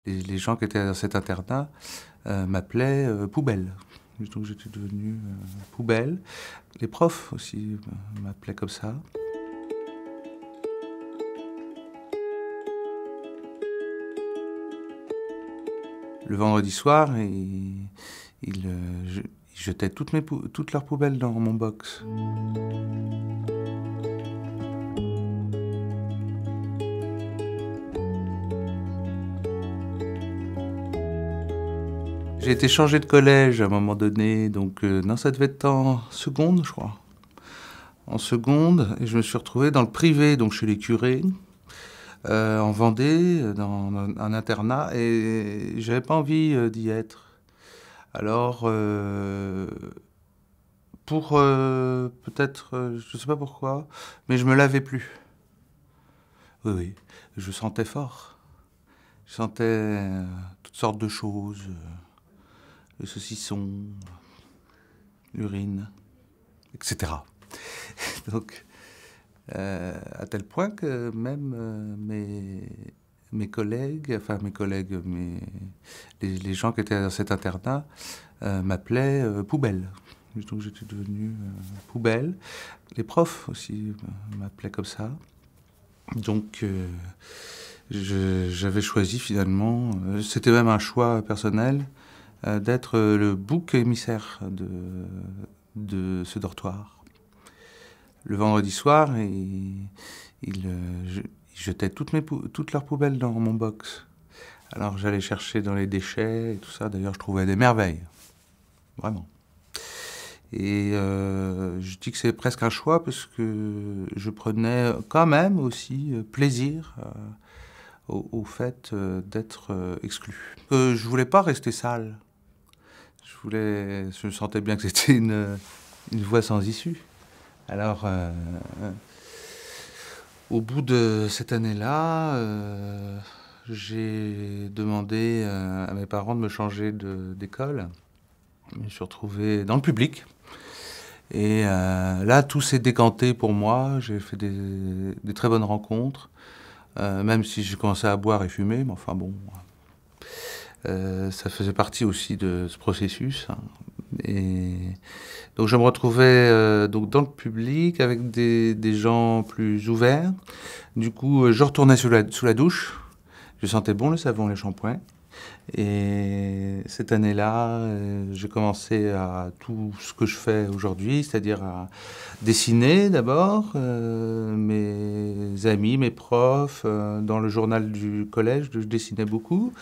Les gens qui étaient dans cet internat m'appelaient Poubelle. Donc j'étais devenu Poubelle. Les profs aussi m'appelaient comme ça. Le vendredi soir, ils jetaient toutes leurs poubelles dans mon box. J'ai été changé de collège à un moment donné, donc non, ça devait être en seconde, je crois. En seconde, et je me suis retrouvé dans le privé, donc chez les curés, en Vendée, dans un internat, et j'avais pas envie d'y être. Alors, pour peut-être, je sais pas pourquoi, mais je me lavais plus. Oui, oui, je sentais fort. Je sentais toutes sortes de choses. Le saucisson, l'urine, etc. Donc, à tel point que même mes collègues, les gens qui étaient dans cet internat m'appelaient Poubelle. Donc j'étais devenu Poubelle. Les profs aussi m'appelaient comme ça. Donc j'avais choisi finalement, c'était même un choix personnel, d'être le bouc émissaire de ce dortoir. Le vendredi soir, ils jetaient toutes leurs poubelles dans mon box. Alors j'allais chercher dans les déchets et tout ça. D'ailleurs, je trouvais des merveilles. Vraiment. Et je dis que c'est presque un choix parce que je prenais quand même aussi plaisir au fait d'être exclu. Je voulais pas rester sale. Je sentais bien que c'était une voie sans issue. Alors, au bout de cette année-là, j'ai demandé à mes parents de me changer d'école. Je me suis retrouvé dans le public. Et là, tout s'est décanté pour moi. J'ai fait des très bonnes rencontres, même si j'ai commencé à boire et fumer. Mais enfin bon, ça faisait partie aussi de ce processus. Hein. Et donc je me retrouvais donc dans le public avec des gens plus ouverts. Du coup, je retournais sous la douche. Je sentais bon le savon, les shampoings. Et cette année-là, j'ai commencé à tout ce que je fais aujourd'hui, c'est-à-dire à dessiner d'abord, mes amis, mes profs, dans le journal du collège, je dessinais beaucoup.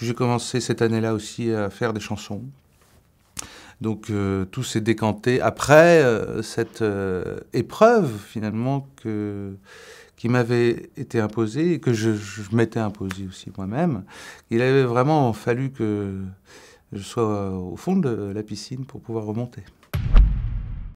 J'ai commencé cette année-là aussi à faire des chansons. Donc tout s'est décanté après cette épreuve finalement qui m'avait été imposée et que je m'étais imposée aussi moi-même. Il avait vraiment fallu que je sois au fond de la piscine pour pouvoir remonter.